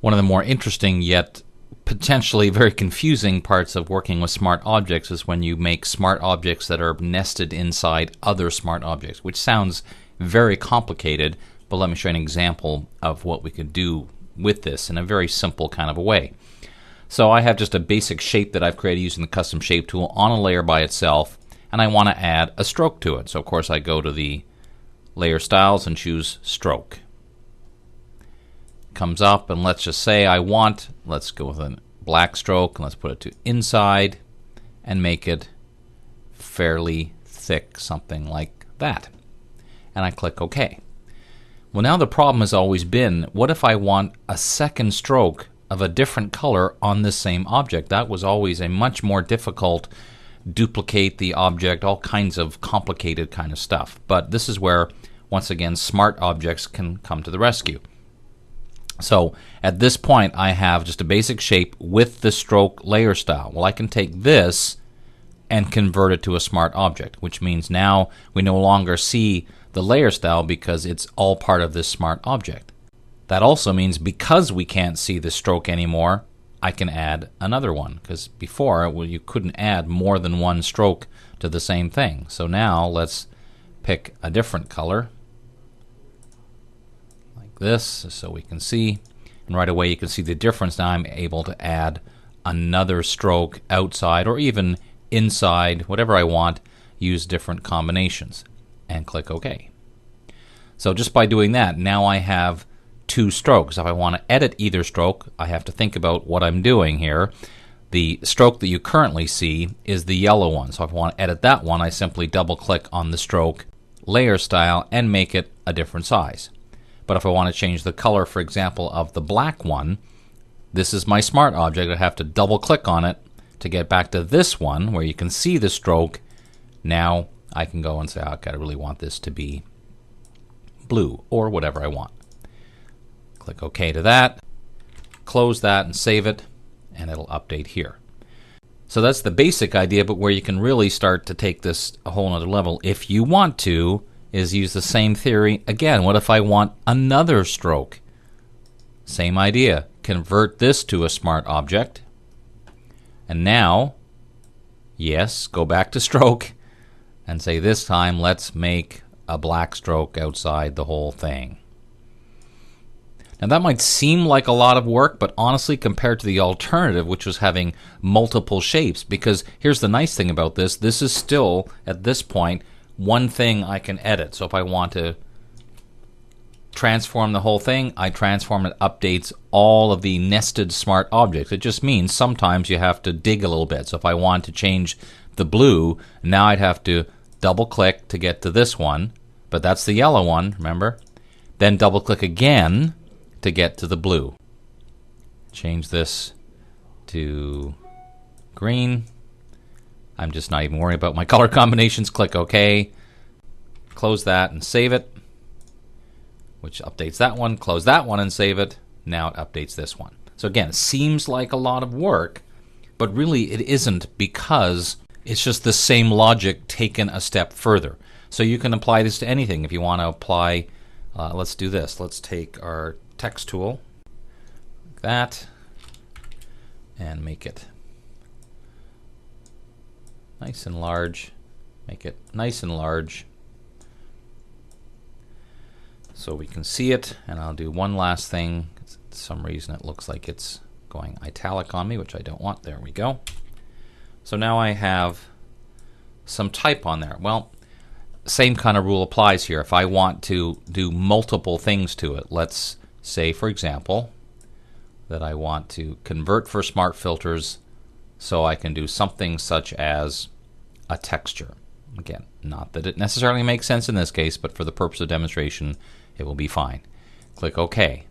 One of the more interesting yet potentially very confusing parts of working with smart objects is when you make smart objects that are nested inside other smart objects, which sounds very complicated, but let me show you an example of what we could do with this in a very simple kind of a way. So I have just a basic shape that I've created using the custom shape tool on a layer by itself, and I want to add a stroke to it. So of course I go to the layer styles and choose stroke. Comes up, and let's just say let's go with a black stroke, and let's put it to inside and make it fairly thick, something like that. And I click OK. Well, now the problem has always been, what if I want a second stroke of a different color on this same object? That was always a much more difficult duplicate the object, all kinds of complicated kind of stuff. But this is where, once again, smart objects can come to the rescue. So at this point I have just a basic shape with the stroke layer style. Well, I can take this and convert it to a smart object, which means now we no longer see the layer style because it's all part of this smart object. That also means because we can't see the stroke anymore, I can add another one, because before you couldn't add more than one stroke to the same thing. So now let's pick a different color like this so we can see, and right away you can see the difference. Now I'm able to add another stroke outside or even inside, whatever I want, use different combinations, and click OK. So just by doing that, now I have two strokes. If I want to edit either stroke, I have to think about what I'm doing here. The stroke that you currently see is the yellow one. So if I want to edit that one, I simply double click on the stroke layer style and make it a different size. But if I want to change the color, for example, of the black one, this is my smart object. I have to double click on it to get back to this one where you can see the stroke. Now I can go and say, okay, I really want this to be blue or whatever I want. Click OK to that, close that and save it, and it'll update here. So that's the basic idea, but where you can really start to take this a whole nother level, if you want to, is use the same theory. Again, what if I want another stroke? Same idea. Convert this to a smart object. And now, yes, go back to stroke and say this time let's make a black stroke outside the whole thing. Now that might seem like a lot of work, but honestly compared to the alternative, which was having multiple shapes, because here's the nice thing about this, this is still, at this point, one thing I can edit. So if I want to transform the whole thing, I transform it, updates all of the nested smart objects. It just means sometimes you have to dig a little bit. So if I want to change the blue, now I'd have to double click to get to this one, but that's the yellow one, remember? Then double click again to get to the blue. Change this to green. I'm just not even worrying about my color combinations. Click OK. Close that and save it, which updates that one. Close that one and save it. Now it updates this one. So again, it seems like a lot of work, but really it isn't, because it's just the same logic taken a step further. So you can apply this to anything. If you want to apply, let's do this. Let's take our text tool, like that, and make it nice and large. Make it nice and large so we can see it. And I'll do one last thing. For some reason it looks like it's going italic on me, which I don't want. There we go. So now I have some type on there. Well, same kind of rule applies here. If I want to do multiple things to it, let's say, for example, that I want to convert for smart filters so I can do something such as a texture. Again, not that it necessarily makes sense in this case, but for the purpose of demonstration, it will be fine. Click OK.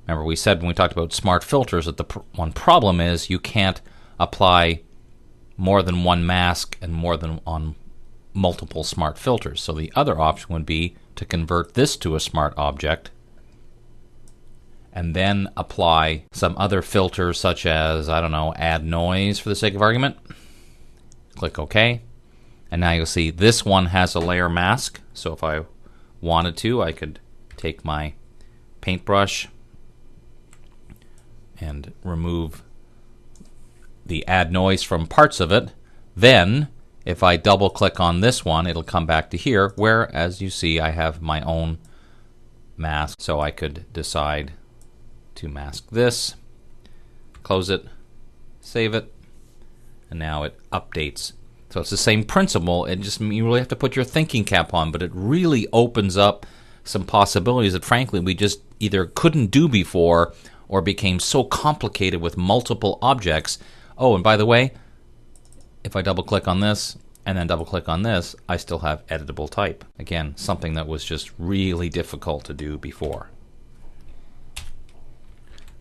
Remember, we said when we talked about smart filters that the one problem is you can't apply more than one mask and more than on multiple smart filters. So the other option would be to convert this to a smart object and then apply some other filter such as, I don't know, add noise for the sake of argument. Click OK. And now you'll see this one has a layer mask. So if I wanted to, I could take my paintbrush, and remove the add noise from parts of it. Then if I double click on this one, it'll come back to here where, as you see, I have my own mask. So I could decide to mask this, close it, save it, and now it updates. So it's the same principle. It just, you really have to put your thinking cap on, but it really opens up some possibilities that frankly we just either couldn't do before or became so complicated with multiple objects. Oh, and by the way, if I double click on this and then double click on this, I still have editable type. Again, something that was just really difficult to do before.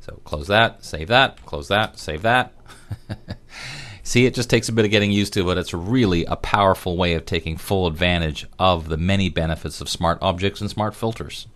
So close that, save that, close that, save that. See, it just takes a bit of getting used to, but it's really a powerful way of taking full advantage of the many benefits of smart objects and smart filters.